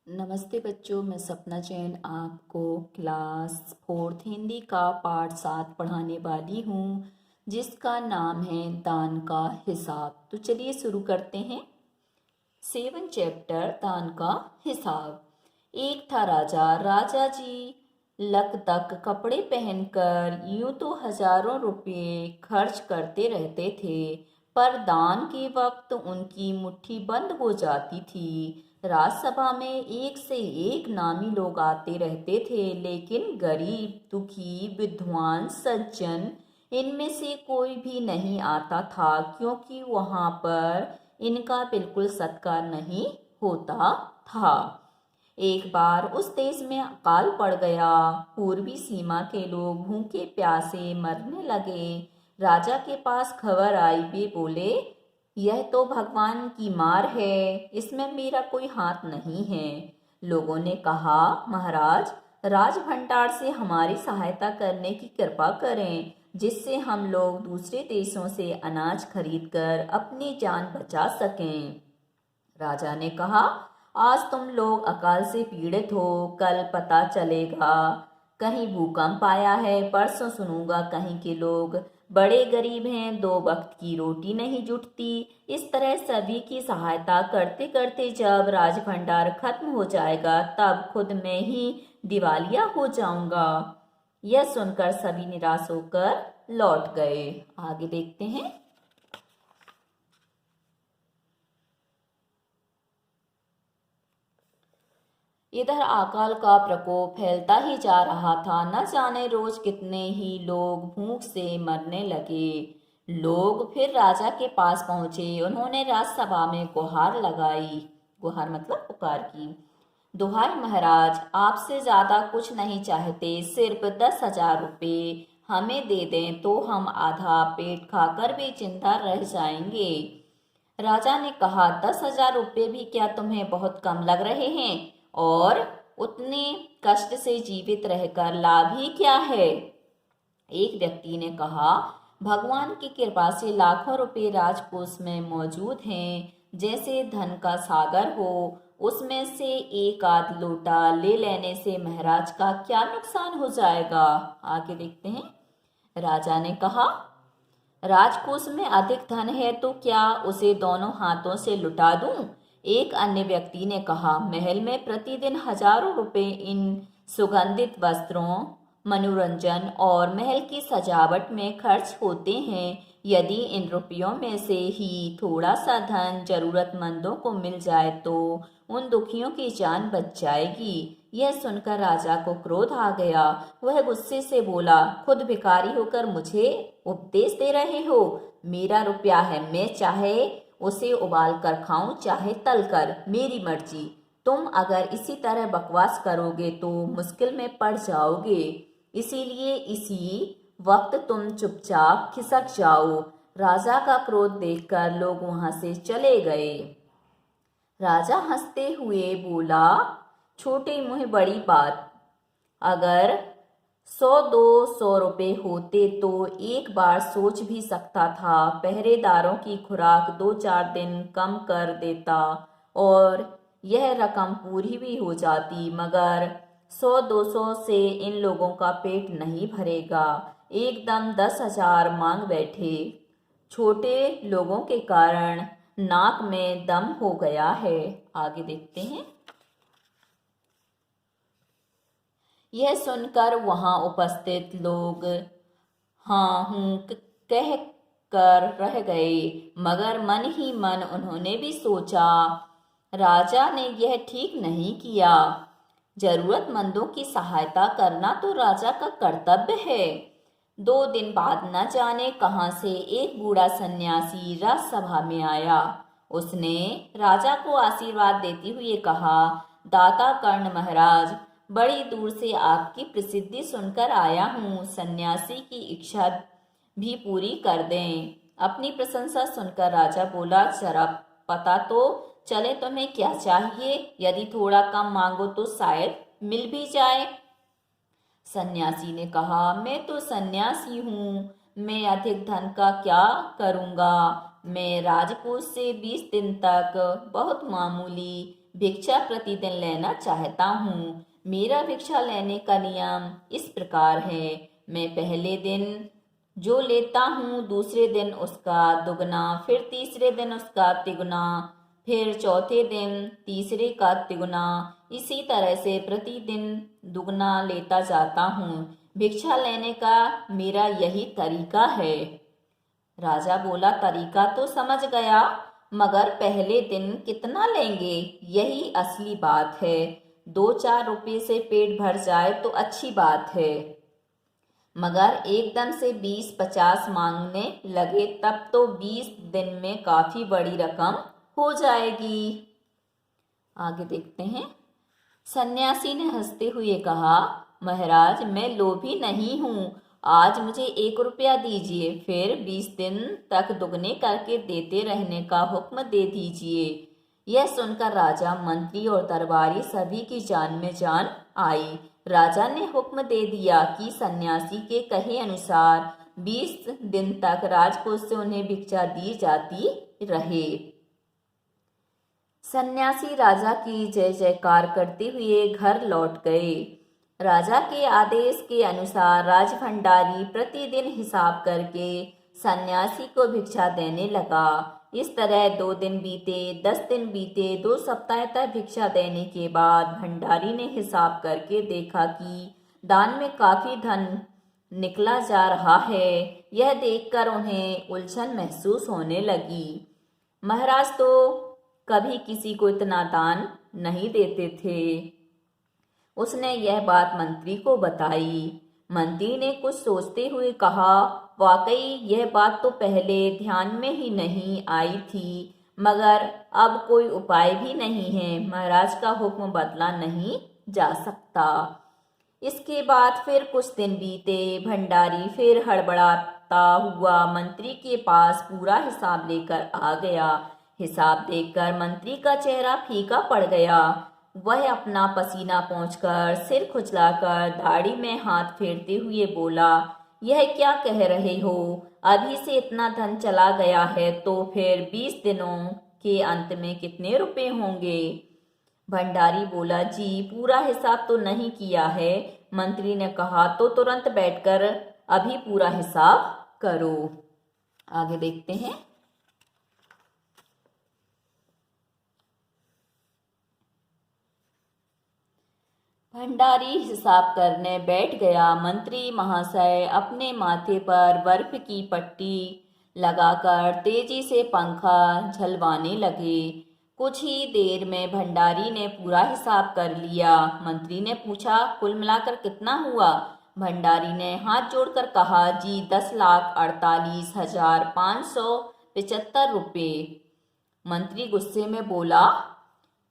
नमस्ते बच्चों, मैं सपना जैन आपको क्लास 4th हिंदी का पाठ 7 पढ़ाने वाली हूँ, जिसका नाम है दान का हिसाब। तो चलिए शुरू करते हैं। 7 चैप्टर दान का हिसाब। एक था राजा। राजा जी लक तक कपड़े पहनकर यूं तो हजारों रुपये खर्च करते रहते थे, पर दान के वक्त उनकी मुट्ठी बंद हो जाती थी। राजसभा में एक से एक नामी लोग आते रहते थे, लेकिन गरीब, दुखी, विद्वान, सज्जन इनमें से कोई भी नहीं आता था, क्योंकि वहां पर इनका बिल्कुल सत्कार नहीं होता था। एक बार उस देश में अकाल पड़ गया। पूर्वी सीमा के लोग भूखे प्यासे मरने लगे। राजा के पास खबर आई। वे बोले, यह तो भगवान की मार है, इसमें मेरा कोई हाथ नहीं है। लोगों ने कहा, महाराज, राज भंडार से हमारी सहायता करने की कृपा करें, जिससे हम लोग दूसरे देशों से अनाज खरीदकर अपनी जान बचा सकें। राजा ने कहा, आज तुम लोग अकाल से पीड़ित हो, कल पता चलेगा कहीं भूकंप आया है, परसों सुनूंगा कहीं के लोग बड़े गरीब हैं, 2 वक्त की रोटी नहीं जुटती। इस तरह सभी की सहायता करते करते जब राज भंडार खत्म हो जाएगा, तब खुद मैं ही दिवालिया हो जाऊंगा। यह सुनकर सभी निराश होकर लौट गए। आगे देखते हैं। इधर अकाल का प्रकोप फैलता ही जा रहा था। न जाने रोज कितने ही लोग भूख से मरने लगे। लोग फिर राजा के पास पहुंचे। उन्होंने राजसभा में गुहार लगाई। गुहार मतलब पुकार की। दुहाई महाराज, आपसे ज्यादा कुछ नहीं चाहते, सिर्फ 10,000 रुपये हमें दे दें तो हम आधा पेट खाकर भी जिंदा रह जाएंगे। राजा ने कहा, 10,000 रुपये भी क्या तुम्हें बहुत कम लग रहे हैं? और उतने कष्ट से जीवित रहकर लाभ ही क्या है? एक व्यक्ति ने कहा, भगवान की कृपा से लाखों रुपए राजकोष में मौजूद हैं। जैसे धन का सागर हो, उसमें से एक आध लोटा ले लेने से महाराज का क्या नुकसान हो जाएगा? आगे देखते हैं। राजा ने कहा, राजकोष में अधिक धन है तो क्या उसे दोनों हाथों से लुटा दूं? एक अन्य व्यक्ति ने कहा, महल में प्रतिदिन हजारों रुपए इन सुगंधित वस्त्रों, मनोरंजन और महल की सजावट में खर्च होते हैं। यदि इन रुपयों में से ही थोड़ा सा धन जरूरतमंदों को मिल जाए तो उन दुखियों की जान बच जाएगी। यह सुनकर राजा को क्रोध आ गया। वह गुस्से से बोला, खुद भिखारी होकर मुझे उपदेश दे रहे हो? मेरा रुपया है, मैं चाहे उसे उबाल कर खाऊं, चाहे तल कर, मेरी मर्जी। तुम अगर इसी तरह बकवास करोगे तो मुश्किल में पड़ जाओगे। इसीलिए इसी वक्त तुम चुपचाप खिसक जाओ। राजा का क्रोध देखकर लोग वहां से चले गए। राजा हंसते हुए बोला, छोटे मुंह बड़ी बात। अगर 100-200 रुपये होते तो एक बार सोच भी सकता था। पहरेदारों की खुराक 2-4 दिन कम कर देता और यह रकम पूरी भी हो जाती, मगर 100-200 से इन लोगों का पेट नहीं भरेगा। एकदम 10,000 मांग बैठे। छोटे लोगों के कारण नाक में दम हो गया है। आगे देखते हैं। यह सुनकर वहां उपस्थित लोग हाँ हूं कह कर रह गए, मगर मन ही मन उन्होंने भी सोचा, राजा ने यह ठीक नहीं किया। जरूरतमंदों की सहायता करना तो राजा का कर्तव्य है। 2 दिन बाद न जाने कहां से एक बूढ़ा सन्यासी राजसभा में आया। उसने राजा को आशीर्वाद देते हुए कहा, दाता कर्ण महाराज, बड़ी दूर से आपकी प्रसिद्धि सुनकर आया हूँ। सन्यासी की इच्छा भी पूरी कर दें। अपनी प्रशंसा सुनकर राजा बोला, जरा पता तो चले तुम्हें क्या चाहिए? यदि थोड़ा कम मांगो तो शायद मिल भी जाए। सन्यासी ने कहा, मैं तो सन्यासी हूँ, मैं अधिक धन का क्या करूँगा? मैं राजकोष से 20 दिन तक बहुत मामूली भिक्षा प्रतिदिन लेना चाहता हूँ। मेरा भिक्षा लेने का नियम इस प्रकार है, मैं पहले दिन जो लेता हूँ दूसरे दिन उसका दुगना, फिर तीसरे दिन उसका तिगुना, फिर चौथे दिन तीसरे का तिगुना, इसी तरह से प्रतिदिन दुगना लेता जाता हूँ। भिक्षा लेने का मेरा यही तरीका है। राजा बोला, तरीका तो समझ गया, मगर पहले दिन कितना लेंगे, यही असली बात है। 2-4 रुपये से पेट भर जाए तो अच्छी बात है, मगर एकदम से 20-50 मांगने लगे तब तो 20 दिन में काफी बड़ी रकम हो जाएगी। आगे देखते हैं। सन्यासी ने हंसते हुए कहा, महाराज मैं लोभी नहीं हूँ, आज मुझे 1 रुपया दीजिए, फिर 20 दिन तक दुगने करके देते रहने का हुक्म दे दीजिए। यह सुनकर राजा, मंत्री और दरबारी सभी की जान में जान आई। राजा ने हुक्म दे दिया कि सन्यासी के कहे अनुसार 20 दिन तक राजकोष से उन्हें भिक्षा दी जाती रहे। सन्यासी राजा की जय जयकार करते हुए घर लौट गए। राजा के आदेश के अनुसार राजभंडारी प्रतिदिन हिसाब करके सन्यासी को भिक्षा देने लगा। इस तरह 2 दिन बीते, 10 दिन बीते, 2 सप्ताह तक भिक्षा देने के बाद भंडारी ने हिसाब करके देखा कि दान में काफी धन निकला जा रहा है। यह देखकर उन्हें उलझन महसूस होने लगी। महाराज तो कभी किसी को इतना दान नहीं देते थे। उसने यह बात मंत्री को बताई। मंत्री ने कुछ सोचते हुए कहा, वाकई यह बात तो पहले ध्यान में ही नहीं आई थी, मगर अब कोई उपाय भी नहीं है, महाराज का हुक्म बदला नहीं जा सकता। इसके बाद फिर कुछ दिन बीते। भंडारी फिर हड़बड़ाता हुआ मंत्री के पास पूरा हिसाब लेकर आ गया। हिसाब देखकर मंत्री का चेहरा फीका पड़ गया। वह अपना पसीना पोंछकर, सिर खुजलाकर, दाढ़ी में हाथ फेरते हुए बोला, यह क्या कह रहे हो? अभी से इतना धन चला गया है तो फिर 20 दिनों के अंत में कितने रुपए होंगे? भंडारी बोला, जी पूरा हिसाब तो नहीं किया है। मंत्री ने कहा, तो तुरंत बैठकर अभी पूरा हिसाब करो। आगे देखते हैं। भंडारी हिसाब करने बैठ गया। मंत्री महाशय अपने माथे पर बर्फ की पट्टी लगाकर तेजी से पंखा झलवाने लगे। कुछ ही देर में भंडारी ने पूरा हिसाब कर लिया। मंत्री ने पूछा, कुल मिलाकर कितना हुआ? भंडारी ने हाथ जोड़कर कहा, जी 10,48,575 रुपये। मंत्री गुस्से में बोला,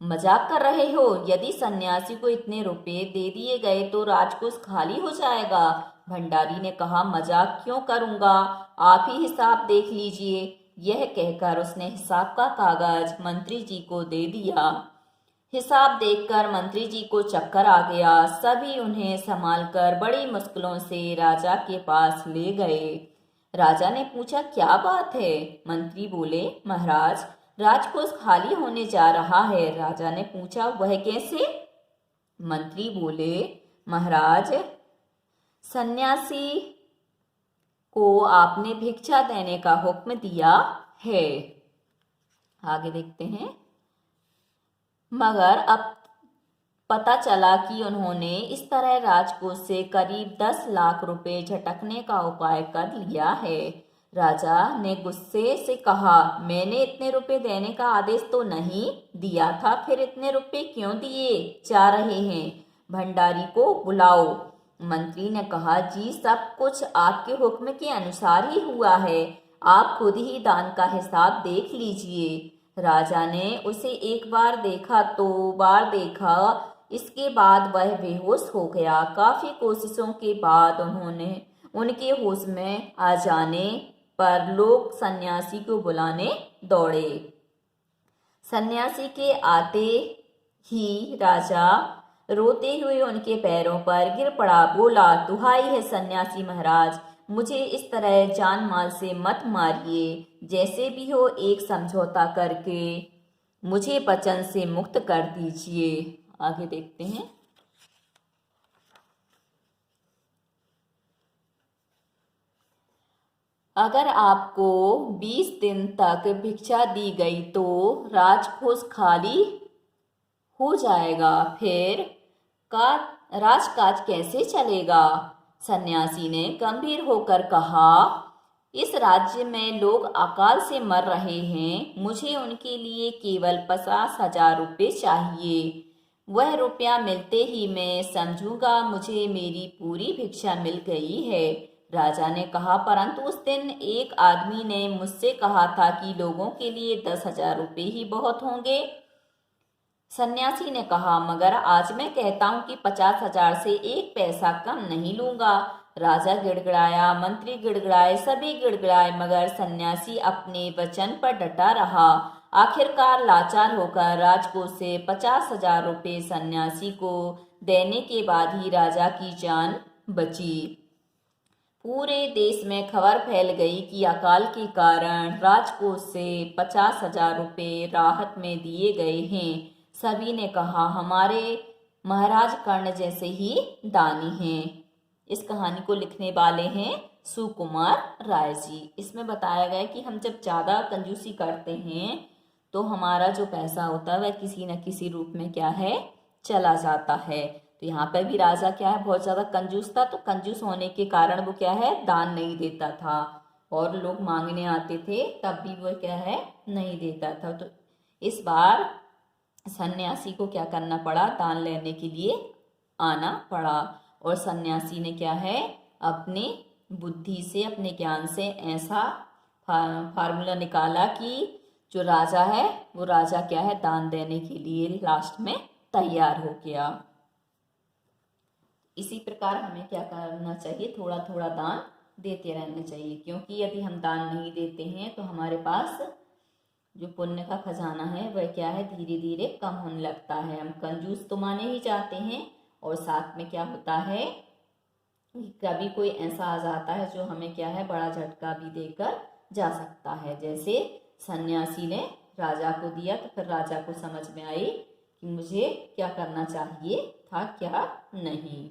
मजाक कर रहे हो? यदि सन्यासी को इतने रुपए दे दिए गए तो राजकोष खाली हो जाएगा। भंडारी ने कहा, मजाक क्यों करूंगा, आप ही हिसाब देख लीजिए। यह कहकर उसने हिसाब का कागज मंत्री जी को दे दिया। हिसाब देखकर मंत्री जी को चक्कर आ गया। सभी उन्हें संभालकर बड़ी मुश्किलों से राजा के पास ले गए। राजा ने पूछा, क्या बात है? मंत्री बोले, महाराज राजकोष खाली होने जा रहा है। राजा ने पूछा, वह कैसे? मंत्री बोले, महाराज सन्यासी को आपने भिक्षा देने का हुक्म दिया है। आगे देखते हैं। मगर अब पता चला कि उन्होंने इस तरह राजकोष से करीब 10 लाख रुपए झटकने का उपाय कर लिया है। राजा ने गुस्से से कहा, मैंने इतने रुपए देने का आदेश तो नहीं दिया था, फिर इतने रुपए क्यों दिए जा रहे हैं? भंडारी को बुलाओ। मंत्री ने कहा, जी सब कुछ आपके हुक्म के अनुसार ही हुआ है, आप खुद ही दान का हिसाब देख लीजिए। राजा ने उसे एक बार देखा, 2 बार देखा, इसके बाद वह बेहोश हो गया। काफी कोशिशों के बाद उनके होश में आ जाने पर लोग सन्यासी को बुलाने दौड़े। सन्यासी के आते ही राजा रोते हुए उनके पैरों पर गिर पड़ा। बोला, दुहाई है सन्यासी महाराज, मुझे इस तरह जान माल से मत मारिए। जैसे भी हो एक समझौता करके मुझे वचन से मुक्त कर दीजिए। आगे देखते हैं। अगर आपको 20 दिन तक भिक्षा दी गई तो राजकोष खाली हो जाएगा, फिर का राजकाज कैसे चलेगा? सन्यासी ने गंभीर होकर कहा, इस राज्य में लोग अकाल से मर रहे हैं, मुझे उनके लिए केवल 50,000 रुपये चाहिए। वह रुपया मिलते ही मैं समझूंगा मुझे मेरी पूरी भिक्षा मिल गई है। राजा ने कहा, परंतु उस दिन एक आदमी ने मुझसे कहा था कि लोगों के लिए 10,000 रुपये ही बहुत होंगे। सन्यासी ने कहा, मगर आज मैं कहता हूँ कि 50,000 से एक पैसा कम नहीं लूंगा। राजा गिड़गिड़ाया, मंत्री गिड़गिड़ाए, सभी गिड़गिड़ाए, मगर सन्यासी अपने वचन पर डटा रहा। आखिरकार लाचार होकर राजकोष से 50,000 रुपये सन्यासी को देने के बाद ही राजा की जान बची। पूरे देश में खबर फैल गई कि अकाल के कारण राजकोष से 50,000 रुपये राहत में दिए गए हैं। सभी ने कहा, हमारे महाराज कर्ण जैसे ही दानी हैं। इस कहानी को लिखने वाले हैं सुकुमार राय जी। इसमें बताया गया है कि हम जब ज़्यादा कंजूसी करते हैं तो हमारा जो पैसा होता है वह किसी न किसी रूप में क्या है, चला जाता है। तो यहाँ पर भी राजा क्या है, बहुत ज़्यादा कंजूस था। तो कंजूस होने के कारण वो क्या है, दान नहीं देता था, और लोग मांगने आते थे तब भी वो क्या है, नहीं देता था। तो इस बार सन्यासी को क्या करना पड़ा, दान लेने के लिए आना पड़ा। और सन्यासी ने क्या है, अपनी बुद्धि से, अपने ज्ञान से ऐसा फार्मूला निकाला कि जो राजा है वो राजा क्या है, दान देने के लिए लास्ट में तैयार हो गया। इसी प्रकार हमें क्या करना चाहिए, थोड़ा थोड़ा दान देते रहना चाहिए, क्योंकि यदि हम दान नहीं देते हैं तो हमारे पास जो पुण्य का खजाना है वह क्या है, धीरे धीरे कम होने लगता है। हम कंजूस तो माने ही जाते हैं, और साथ में क्या होता है, कभी कोई ऐसा आ जाता है जो हमें क्या है, बड़ा झटका भी देकर जा सकता है। जैसे सन्यासी ने राजा को दिया तो फिर राजा को समझ में आई कि मुझे क्या करना चाहिए था, क्या नहीं।